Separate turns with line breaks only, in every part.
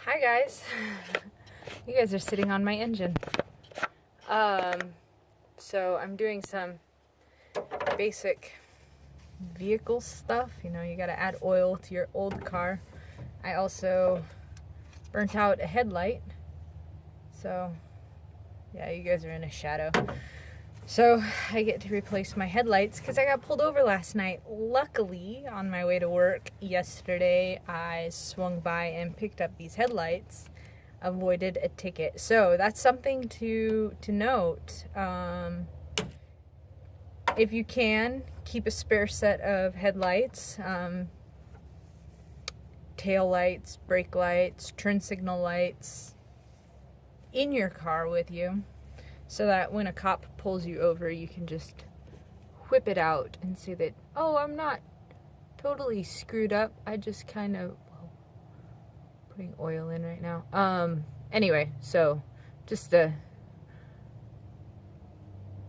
Hi guys. You guys are sitting on my engine. So I'm doing some basic vehicle stuff. You know, you gotta add oil to your old car. I also burnt out a headlight. So yeah, you guys are in a shadow. So I get to replace my headlights because I got pulled over last night. Luckily, on my way to work yesterday, I swung by and picked up these headlights, avoided a ticket. So that's something to note. If you can, keep a spare set of headlights, tail lights, brake lights, turn signal lights in your car with you, so that when a cop pulls you over, you can just whip it out and say that, oh, I'm not totally screwed up. I just kind of, putting oil in right now. Anyway, so just a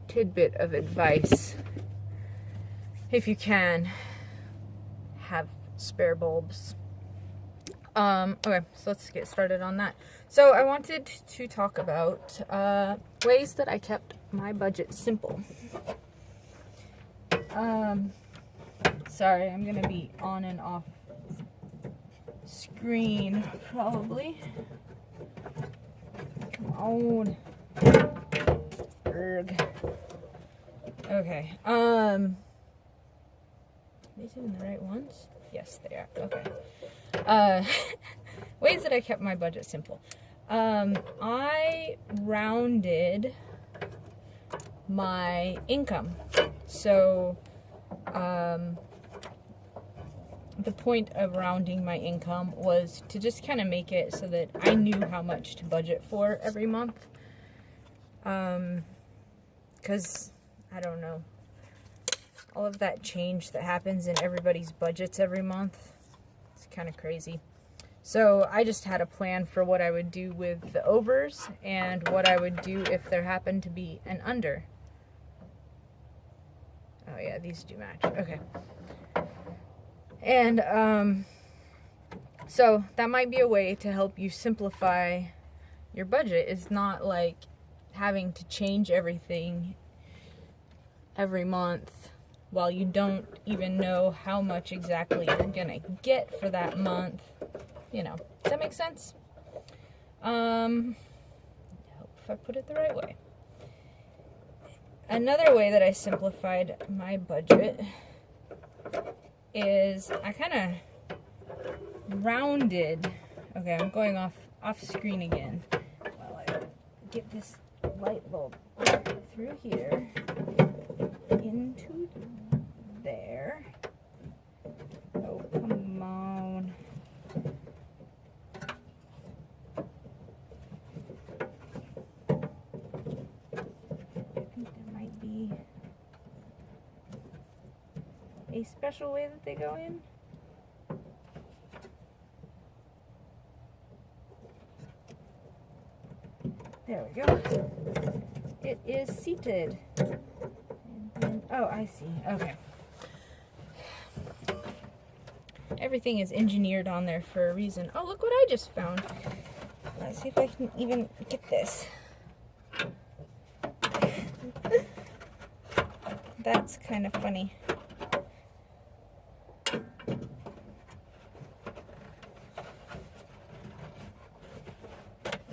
tidbit of advice. If you can, have spare bulbs. Okay, so let's get started on that. So I wanted to talk about ways that I kept my budget simple. Sorry, I'm gonna be on and off screen probably. Come on. Erg. Okay. These are the right ones? Yes, they are. Okay. Ways that I kept my budget simple. I rounded my income. So, the point of rounding my income was to just kind of make it so that I knew how much to budget for every month. Because, I don't know, all of that change that happens in everybody's budgets every month, it's kind of crazy. So I just had a plan for what I would do with the overs and what I would do if there happened to be an under. Oh yeah, these do match. Okay. And so that might be a way to help you simplify your budget. It's not like having to change everything every month while you don't even know how much exactly you're gonna get for that month. You know, does that make sense? I hope if I put it the right way. Another way that I simplified my budget is I kind of rounded. Okay, I'm going off screen again while I get this light bulb through here into there. Oh, come on. A special way that they go in. There we go. It is seated. And, oh, I see. Okay. Everything is engineered on there for a reason. Oh, look what I just found. Let's see if I can even get this. That's kind of funny.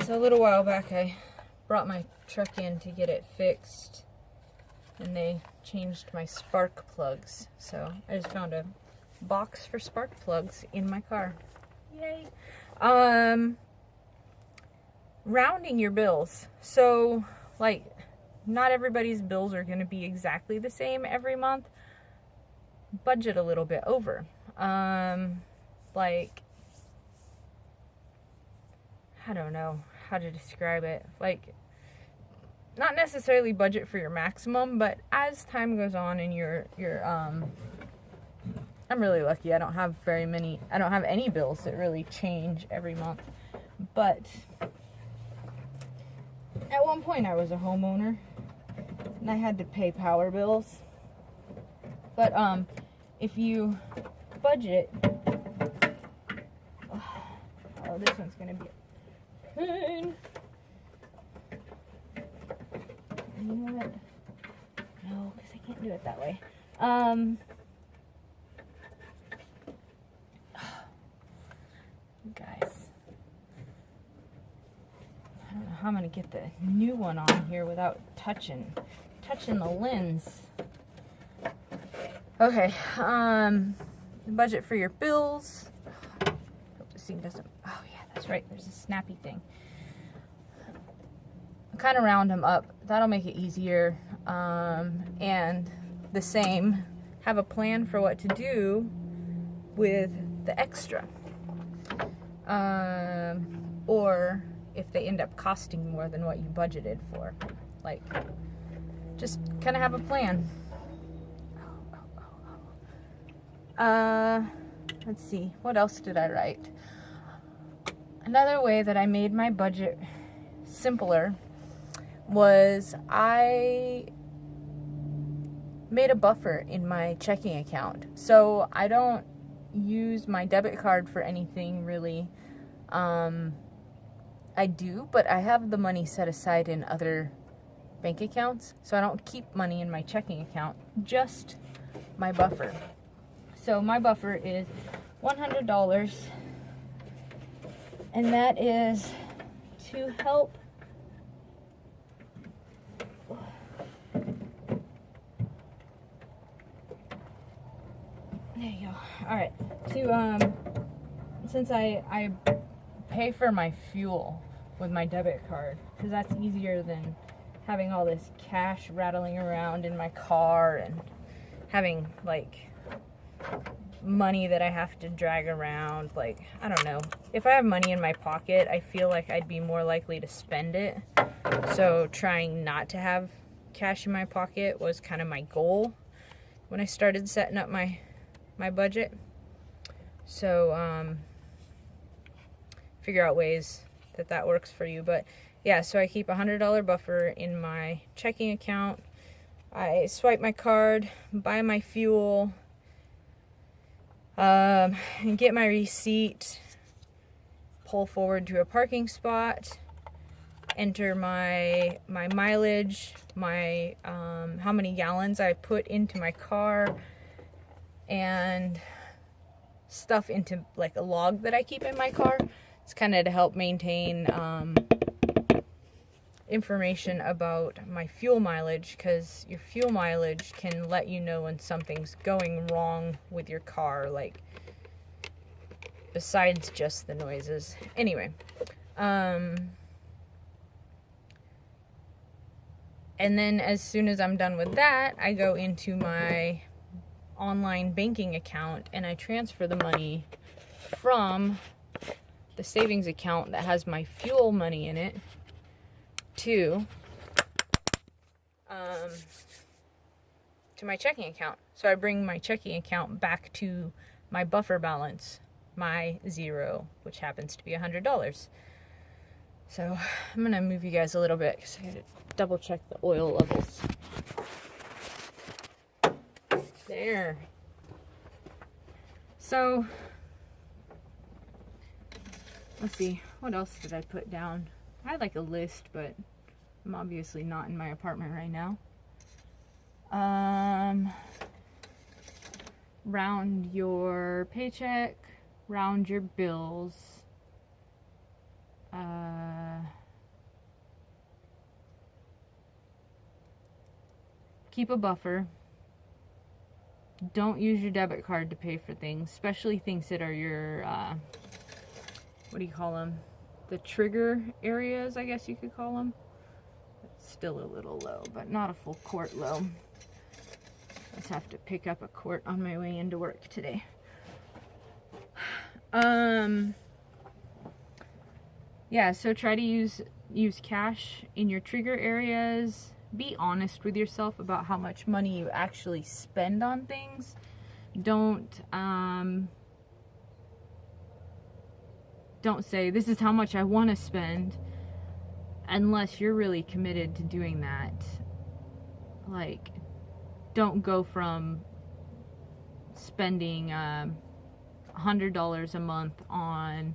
So a little while back I brought my truck in to get it fixed, and they changed my spark plugs. So I just found a box for spark plugs in my car. Yay. Rounding your bills. So like, not everybody's bills are going to be exactly the same every month. Budget a little bit over. Like, I don't know how to describe it. Like, not necessarily budget for your maximum, but as time goes on and I'm really lucky. I don't have any bills that really change every month. But at one point I was a homeowner and I had to pay power bills. But if you budget, Oh, this one's gonna be a pain. You know what? No, because I can't do it that way. Guys, I don't know how I'm gonna get the new one on here without touching the lens. Okay, budget for your bills. Hope this thing doesn't. Oh yeah, that's right. There's a snappy thing. Kind of round them up. That'll make it easier. And the same. Have a plan for what to do with the extra. Or if they end up costing more than what you budgeted for. Like, just kind of have a plan. Let's see. What else did I write? Another way that I made my budget simpler was I made a buffer in my checking account. So I don't use my debit card for anything really. I do, but I have the money set aside in other bank accounts. So I don't keep money in my checking account, just my buffer. So my buffer is $100, and that is to help there you go. All right, to since I pay for my fuel with my debit card, because that's easier than having all this cash rattling around in my car and having like money that I have to drag around. Like, I don't know, if I have money in my pocket, I feel like I'd be more likely to spend it. So trying not to have cash in my pocket was kind of my goal when I started setting up my budget. So figure out ways that works for you. But yeah, so I keep a $100 buffer in my checking account. I swipe my card, buy my fuel, and get my receipt, pull forward to a parking spot, enter my mileage, my how many gallons I put into my car, and stuff into like a log that I keep in my car. It's kind of to help maintain information about my fuel mileage, because your fuel mileage can let you know when something's going wrong with your car, like besides just the noises. Anyway, and then as soon as I'm done with that, I go into my online banking account and I transfer the money from the savings account that has my fuel money in it to my checking account. So I bring my checking account back to my buffer balance, my zero, which happens to be $100. So I'm gonna move you guys a little bit because I gotta double check the oil levels. There. So let's see, what else did I put down? I had like a list, but I'm obviously not in my apartment right now. Round your paycheck, round your bills. Keep a buffer. Don't use your debit card to pay for things, especially things that are your, what do you call them? The trigger areas, I guess you could call them. It's still a little low, but not a full quart low. Just have to pick up a quart on my way into work today. Yeah, so try to use cash in your trigger areas. Be honest with yourself about how much money you actually spend on things. Don't say, this is how much I want to spend, unless you're really committed to doing that. Like, don't go from spending $100 a month on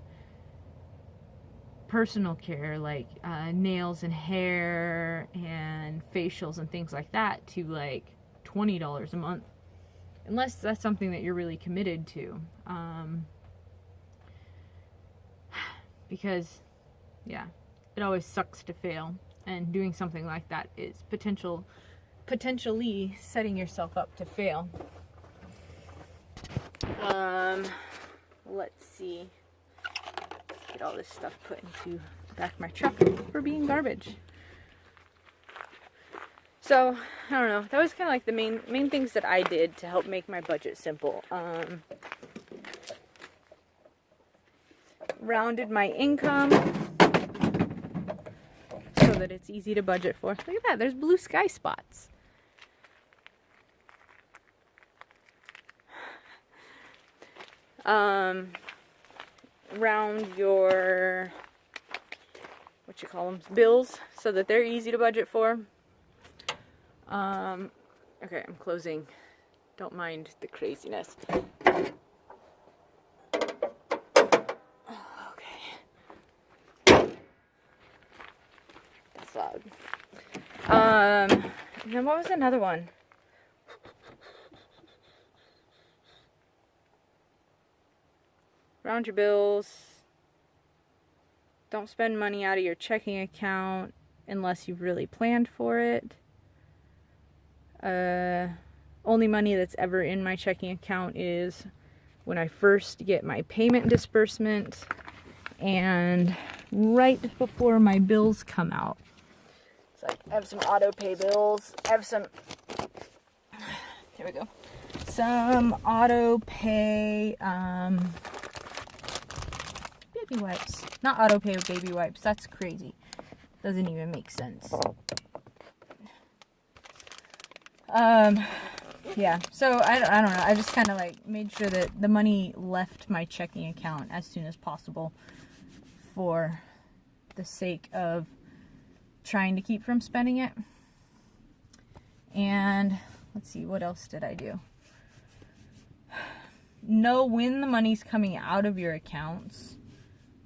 personal care, like nails and hair and facials and things like that, to like $20 a month, unless that's something that you're really committed to. Because, yeah, it always sucks to fail, and doing something like that is potentially setting yourself up to fail. Let's see. Get all this stuff put into the back of my truck for being garbage. So, I don't know. That was kind of like the main things that I did to help make my budget simple. Rounded my income so that it's easy to budget for. Look at that. There's blue sky spots. Round your, what you call them, bills, so that they're easy to budget for. Okay, I'm closing. Don't mind the craziness. Okay. That's loud. And then what was another one? Round your bills. Don't spend money out of your checking account unless you've really planned for it. Only money that's ever in my checking account is when I first get my payment disbursement and right before my bills come out. So I have some auto pay bills. I have some, here we go, some auto pay baby wipes. Not auto pay with baby wipes. That's crazy. Doesn't even make sense. Yeah, so I don't know. I just kind of like made sure that the money left my checking account as soon as possible for the sake of trying to keep from spending it. And let's see, what else did I do? Know when the money's coming out of your accounts.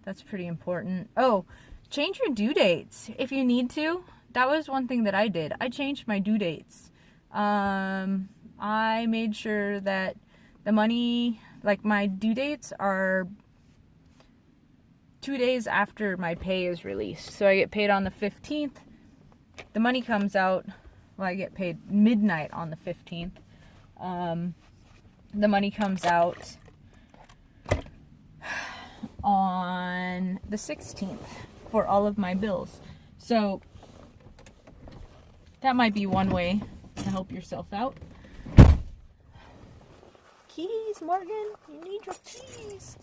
That's pretty important. Oh, change your due dates if you need to. That was one thing that I did. I changed my due dates. I made sure that the money, like my due dates are 2 days after my pay is released. So I get paid on the 15th. The money comes out, well, I get paid midnight on the 15th. The money comes out on the 16th for all of my bills. So that might be one way to help yourself out. Keys, Morgan, you need your keys.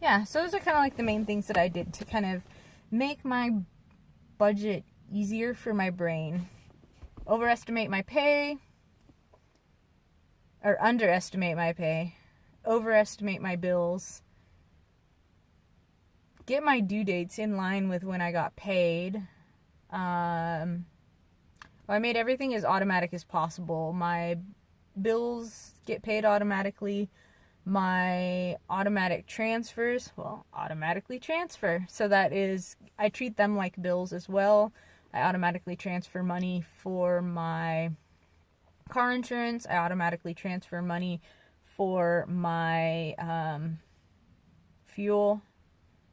Yeah, so those are kind of like the main things that I did to kind of make my budget easier for my brain. Overestimate my pay, or underestimate my pay, overestimate my bills, get my due dates in line with when I got paid. I made everything as automatic as possible. My bills get paid automatically. My automatic transfers, well, automatically transfer. So that is, I treat them like bills as well. I automatically transfer money for my car insurance. I automatically transfer money for my fuel,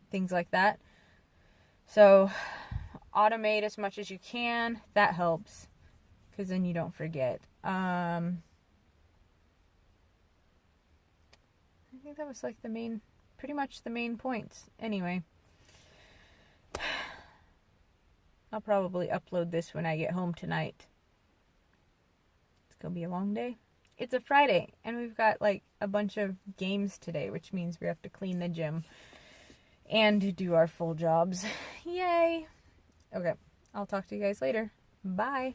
things like that. So automate as much as you can. That helps, because then you don't forget. I think that was like pretty much the main points. Anyway, I'll probably upload this when I get home tonight. It's gonna be a long day. It's a Friday, and we've got like a bunch of games today, which means we have to clean the gym and do our full jobs. Yay! Okay, I'll talk to you guys later. Bye.